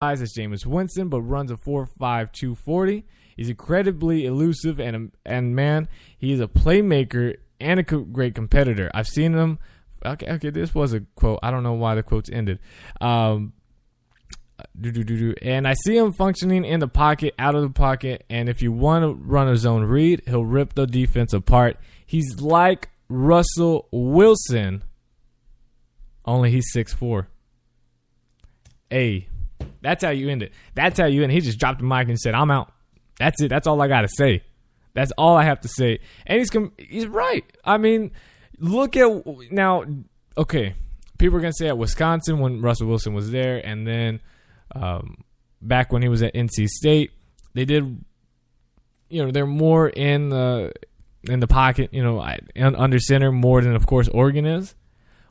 as Jameis Winston, but runs a 4.5 240. He's incredibly elusive, and man, he's a playmaker and a great competitor. I've seen him. Okay, this was a quote. I don't know why the quotes ended. And I see him functioning in the pocket, out of the pocket, and if you want to run a zone read, he'll rip the defense apart. He's like Russell Wilson, only he's 6'4". Hey, that's how you end it. That's how you end it. He just dropped the mic and said, I'm out. That's it. That's all I got to say. That's all I have to say. And he's right. I mean, look at now. Okay, people are going to say at Wisconsin when Russell Wilson was there, and then back when he was at NC State, they did, they're more in the pocket, under center more than, of course, Oregon is.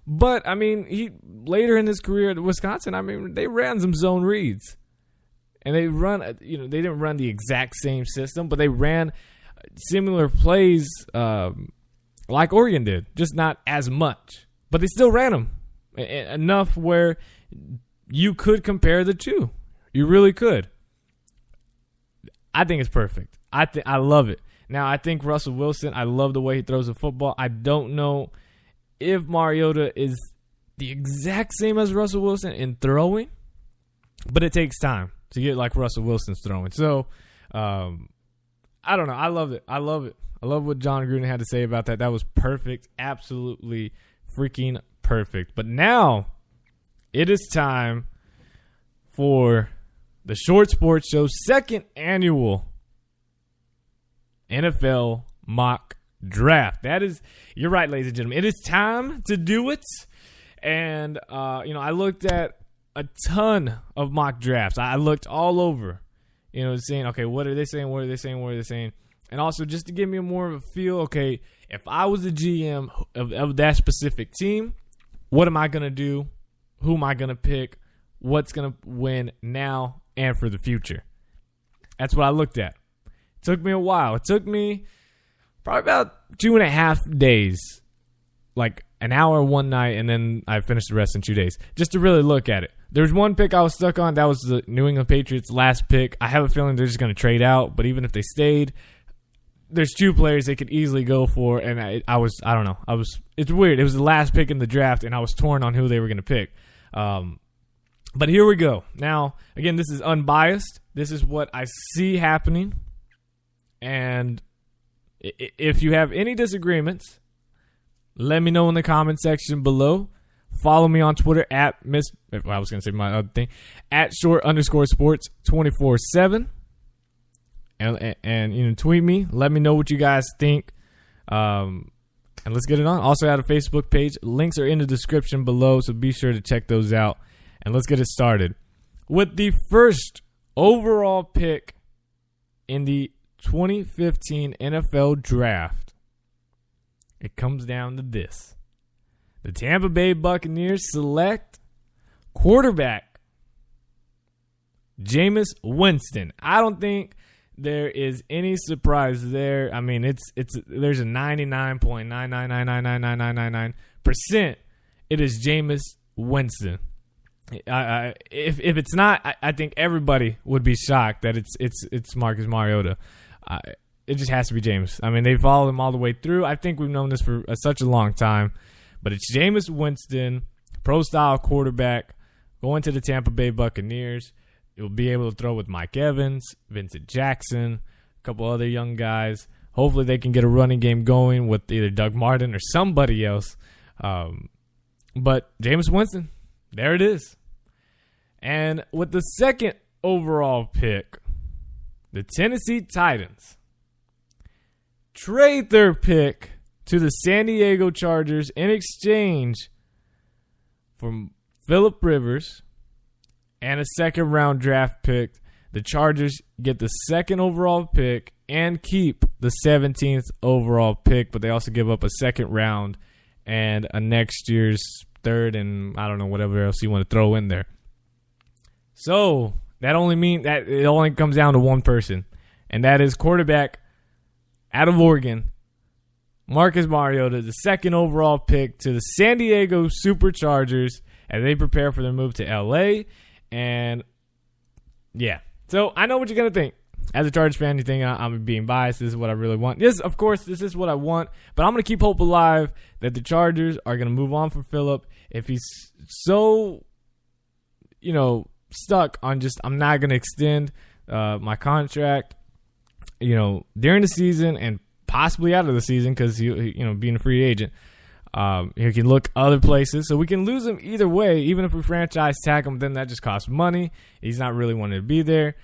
But, I mean, he later in his career at Wisconsin, I mean, they ran some zone reads. And they they didn't run the exact same system, but they ran similar plays like Oregon did, just not as much. But they still ran them enough where you could compare the two. You really could. I think it's perfect. I love it. Now, I think Russell Wilson, I love the way he throws the football. I don't know if Mariota is the exact same as Russell Wilson in throwing, but it takes time to get like Russell Wilson's throwing. So, I don't know. I love it. I love what John Gruden had to say about that. That was perfect. Absolutely freaking perfect. But now it is time for the Short Sports Show's second annual NFL mock draft. You're right, ladies and gentlemen. It is time to do it. And, I looked at a ton of mock drafts. I looked all over, saying, okay, what are they saying? What are they saying? What are they saying? And also just to give me more of a feel, okay, if I was the GM of that specific team, what am I going to do? Who am I going to pick? What's going to win now and for the future? That's what I looked at. It took me a while. It took me probably about 2.5 days, like an hour one night, and then I finished the rest in 2 days, just to really look at it. There was one pick I was stuck on. That was the New England Patriots' last pick. I have a feeling they're just going to trade out, but even if they stayed, there's two players they could easily go for, and it's weird. It was the last pick in the draft, and I was torn on who they were going to pick. But here we go. Now, again, this is unbiased. This is what I see happening, and if you have any disagreements, let me know in the comment section below. Follow me on Twitter at @short_sports 24/7. And tweet me. Let me know what you guys think. And let's get it on. Also, I have a Facebook page. Links are in the description below, so be sure to check those out. And let's get it started. With the first overall pick in the 2015 NFL Draft, it comes down to this. The Tampa Bay Buccaneers select quarterback Jameis Winston. I don't think there is any surprise there. I mean, there's a 99.9999999% it is Jameis Winston. If it's not, I think everybody would be shocked that it's Marcus Mariota. It just has to be Jameis. I mean, they followed him all the way through. I think we've known this for such a long time. But it's Jameis Winston, pro-style quarterback, going to the Tampa Bay Buccaneers. You'll be able to throw with Mike Evans, Vincent Jackson, a couple other young guys. Hopefully they can get a running game going with either Doug Martin or somebody else. But Jameis Winston, there it is. And with the second overall pick, the Tennessee Titans trade their pick to the San Diego Chargers in exchange for Phillip Rivers and a second-round draft pick. The Chargers get the second overall pick and keep the 17th overall pick, but they also give up a second round and a next year's third and I don't know, whatever else you want to throw in there. So that only means that it only comes down to one person, and that is quarterback out of Oregon, Marcus Mariota, the second overall pick to the San Diego Superchargers as they prepare for their move to LA. And Yeah. So I know what you're going to think. As a Chargers fan, you think I'm being biased. This is what I really want. Yes, of course, this is what I want. But I'm going to keep hope alive that the Chargers are going to move on from Phillip. If he's so, stuck on just, I'm not going to extend my contract, during the season and possibly out of the season because, being a free agent. He can look other places. So we can lose him either way. Even if we franchise tag him, then that just costs money. He's not really wanting to be there.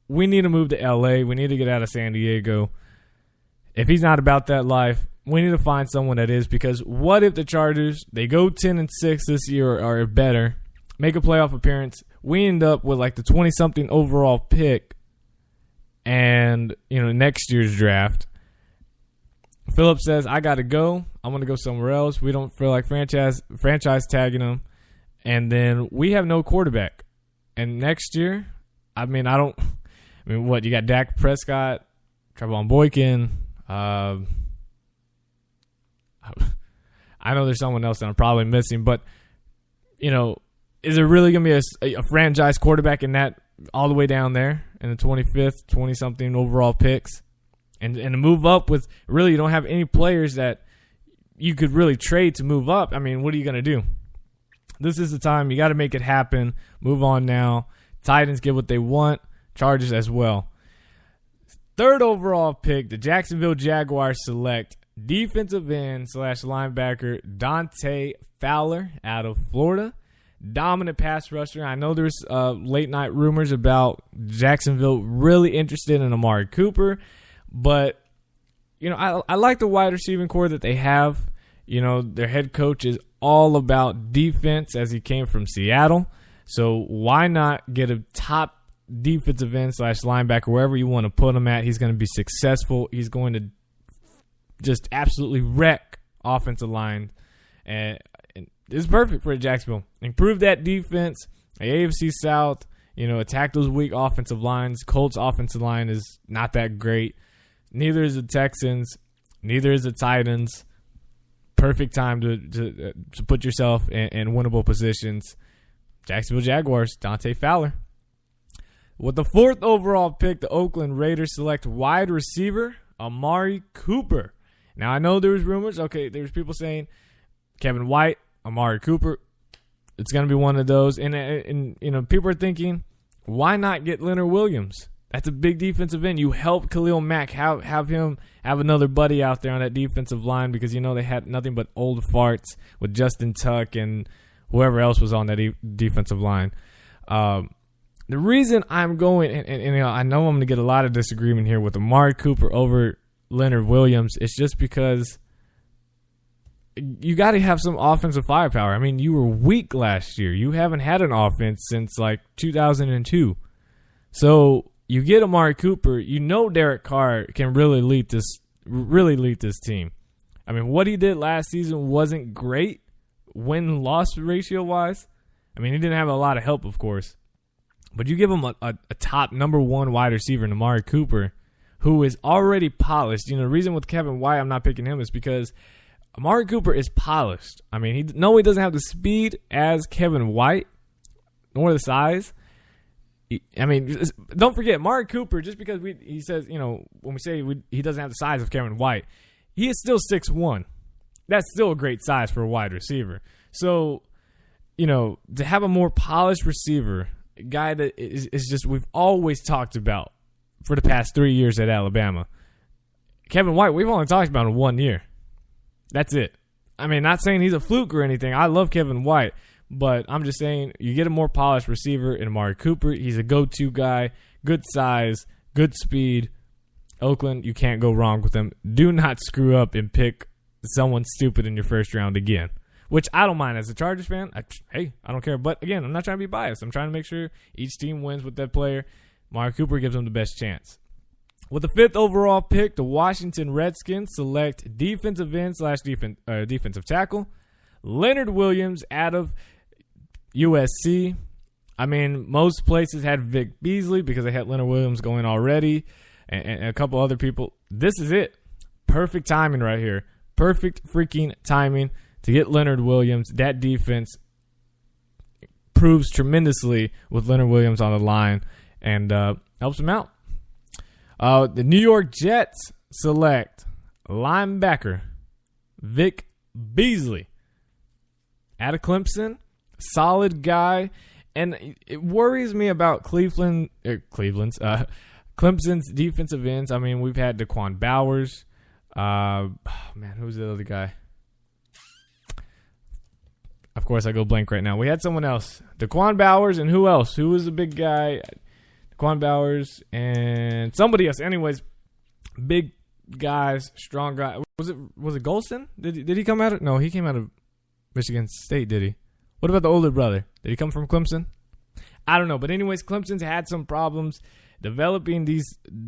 We need to move to L.A. We need to get out of San Diego. If he's not about that life, we need to find someone that is, because what if the Chargers, they go 10-6 this year or better, make a playoff appearance, we end up with like the 20-something overall pick and, next year's draft. Phillip says, I got to go. I'm going to go somewhere else. We don't feel like franchise tagging him. And then we have no quarterback. And next year, what? You got Dak Prescott, Trevon Boykin. I know there's someone else that I'm probably missing, but, is there really going to be a franchise quarterback in that all the way down there in the 25th, 20-something overall picks? And to move up with, really, you don't have any players that you could really trade to move up. I mean, what are you going to do? This is the time. You got to make it happen. Move on now. Titans get what they want. Chargers as well. Third overall pick, the Jacksonville Jaguars select defensive end / linebacker Dante Fowler out of Florida. Dominant pass rusher. I know there's late night rumors about Jacksonville really interested in Amari Cooper, but I like the wide receiving core that they have. Their head coach is all about defense as he came from Seattle. So why not get a top defensive end / linebacker, wherever you want to put him at? He's going to be successful. He's going to just absolutely wreck offensive line. And it's perfect for Jacksonville. Improve that defense. The AFC South, attack those weak offensive lines. Colts offensive line is not that great. Neither is the Texans. Neither is the Titans. Perfect time to put yourself in winnable positions. Jacksonville Jaguars, Dante Fowler. With the fourth overall pick, the Oakland Raiders select wide receiver Amari Cooper. Now, I know there was rumors. Okay, there's people saying Kevin White, Amari Cooper. It's going to be one of those. And people are thinking, why not get Leonard Williams? That's a big defensive end. You help Khalil Mack, have him have another buddy out there on that defensive line, because they had nothing but old farts with Justin Tuck and whoever else was on that defensive line. The reason I'm going, and I know I'm going to get a lot of disagreement here with Amari Cooper over Leonard Williams, it's just because you got to have some offensive firepower. I mean, you were weak last year. You haven't had an offense since like 2002. So you get Amari Cooper. Derek Carr can really lead this team. I mean, what he did last season wasn't great win-loss ratio-wise. I mean, he didn't have a lot of help, of course. But you give him a top number one wide receiver in Amari Cooper, who is already polished. The reason with Kevin White I'm not picking him is because Amari Cooper is polished. I mean, he doesn't have the speed as Kevin White, nor the size. Don't forget, Amari Cooper, just because he says, when we say he doesn't have the size of Kevin White, he is still 6'1". That's still a great size for a wide receiver. So, to have a more polished receiver, a guy that is just, we've always talked about for the past 3 years at Alabama. Kevin White, we've only talked about him 1 year. That's it. I mean, not saying he's a fluke or anything. I love Kevin White, but I'm just saying you get a more polished receiver in Amari Cooper. He's a go-to guy, good size, good speed. Oakland, you can't go wrong with him. Do not screw up and pick someone stupid in your first round again, which I don't mind as a Chargers fan. I don't care. But, again, I'm not trying to be biased. I'm trying to make sure each team wins with that player. Amari Cooper gives them the best chance. With the fifth overall pick, the Washington Redskins select defensive end / defensive tackle Leonard Williams out of USC. I mean, most places had Vic Beasley because they had Leonard Williams going already and a couple other people. This is it. Perfect timing right here. Perfect freaking timing to get Leonard Williams. That defense proves tremendously with Leonard Williams on the line. and helps him out. The New York Jets select linebacker Vic Beasley out of Clemson. Solid guy. And it worries me about Clemson's defensive ends. I mean, we've had Daquan Bowers. Who's the other guy? Of course, I go blank right now. We had someone else. Daquan Bowers, and who else? Who was the big guy? Daquan Bowers and somebody else. Anyways, big guys, strong guy. Was it Golston? Did he come out of? No, he came out of Michigan State, did he? What about the older brother? Did he come from Clemson? I don't know. But anyways, Clemson's had some problems developing these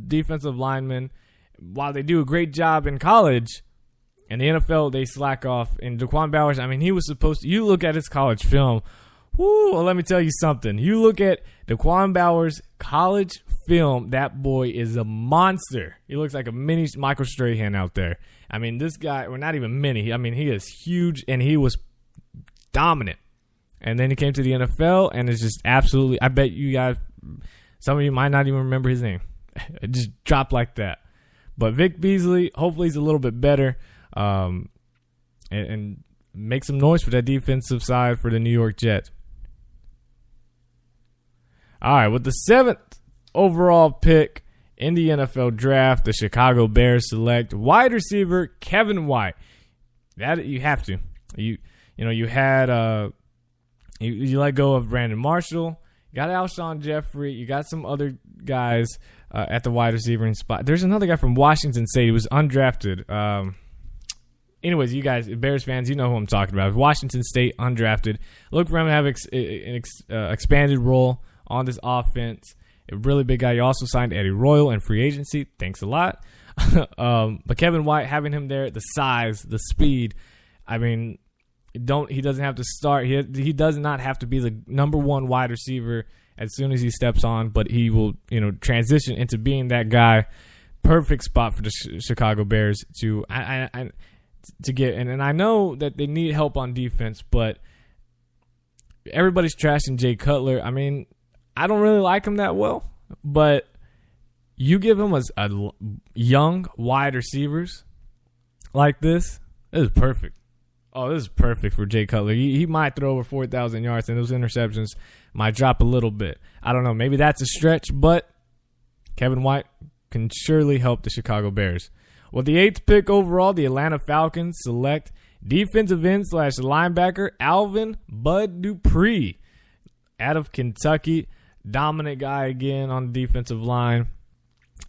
defensive linemen. While they do a great job in college, in the NFL, they slack off. And Daquan Bowers, I mean, he was supposed to. You look at his college film. Well, let me tell you something. You look at Daquan Bowers' college film, that boy is a monster. He looks like a mini Michael Strahan out there. I mean, this guy, or not even mini. I mean, he is huge, and he was dominant. And then he came to the NFL, and it's just absolutely, I bet you guys, some of you might not even remember his name. It just dropped like that. But Vic Beasley, hopefully he's a little bit better, and make some noise for that defensive side for the New York Jets. All right, with the 7th overall pick in the NFL draft, the Chicago Bears select wide receiver Kevin White. That you have to. You had you let go of Brandon Marshall. You got Alshon Jeffrey. You got some other guys at the wide receiver spot. There's another guy from Washington State. He was undrafted. Anyways, you guys, Bears fans, you know who I'm talking about. Washington State, undrafted. Look for him to have an expanded role on this offense. A really big guy. You also signed Eddie Royal in free agency. Thanks a lot. But Kevin White, having him there, the size, the speed, I mean, he doesn't have to start. He does not have to be the number one wide receiver as soon as he steps on, but he will, transition into being that guy. Perfect spot for the Chicago Bears to get. And I know that they need help on defense, but everybody's trashing Jay Cutler. I mean, I don't really like him that well, but you give him a young wide receivers like this is perfect. Oh, this is perfect for Jay Cutler. He might throw over 4,000 yards, and those interceptions might drop a little bit. I don't know. Maybe that's a stretch, but Kevin White can surely help the Chicago Bears. With the 8th pick overall, the Atlanta Falcons select defensive end / linebacker Alvin Bud Dupree out of Kentucky. Dominant guy again on the defensive line.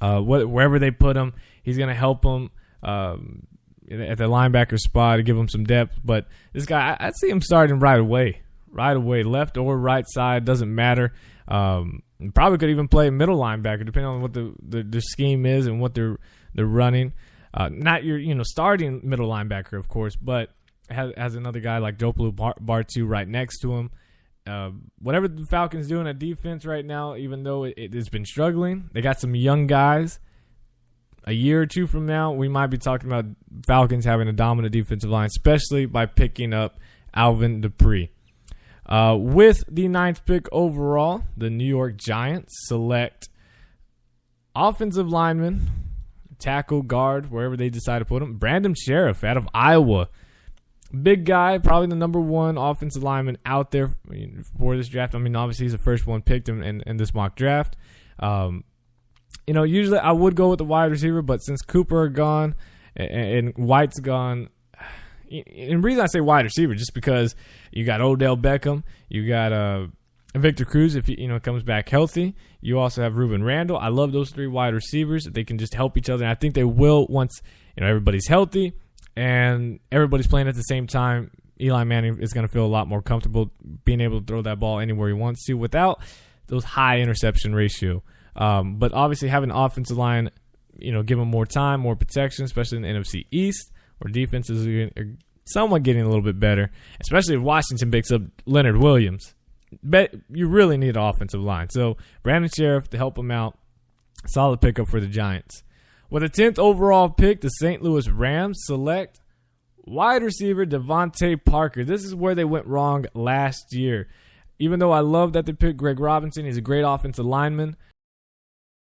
Wherever they put him, he's going to help them at the linebacker spot to give him some depth. But this guy, I see him starting right away, left or right side, doesn't matter. Probably could even play middle linebacker depending on what the scheme is and what they're running. Not your starting middle linebacker, of course, but has another guy like Jopalu Bartu right next to him. Whatever the Falcons doing at defense right now, even though it has been struggling, they got some young guys. A year or two from now, we might be talking about Falcons having a dominant defensive line, especially by picking up Alvin Dupree. With the 9th pick overall, the New York Giants select offensive lineman, tackle, guard, wherever they decide to put him, Brandon Sheriff out of Iowa. Big guy, probably the number one offensive lineman out there for this draft. I mean, obviously he's the first one picked in this mock draft. Usually I would go with the wide receiver, but since Cooper are gone and White's gone, and the reason I say wide receiver just because you got Odell Beckham, you got Victor Cruz if he comes back healthy. You also have Ruben Randall. I love those 3 wide receivers. They can just help each other, and I think they will once everybody's healthy and everybody's playing at the same time. Eli Manning is going to feel a lot more comfortable being able to throw that ball anywhere he wants to without those high interception ratio. But obviously having an offensive line, give them more time, more protection, especially in the NFC East, where defenses are somewhat getting a little bit better, especially if Washington picks up Leonard Williams. But you really need an offensive line. So Brandon Sheriff to help them out. Solid pickup for the Giants. With the 10th overall pick, the St. Louis Rams select wide receiver Devontae Parker. This is where they went wrong last year. Even though I love that they picked Greg Robinson, he's a great offensive lineman.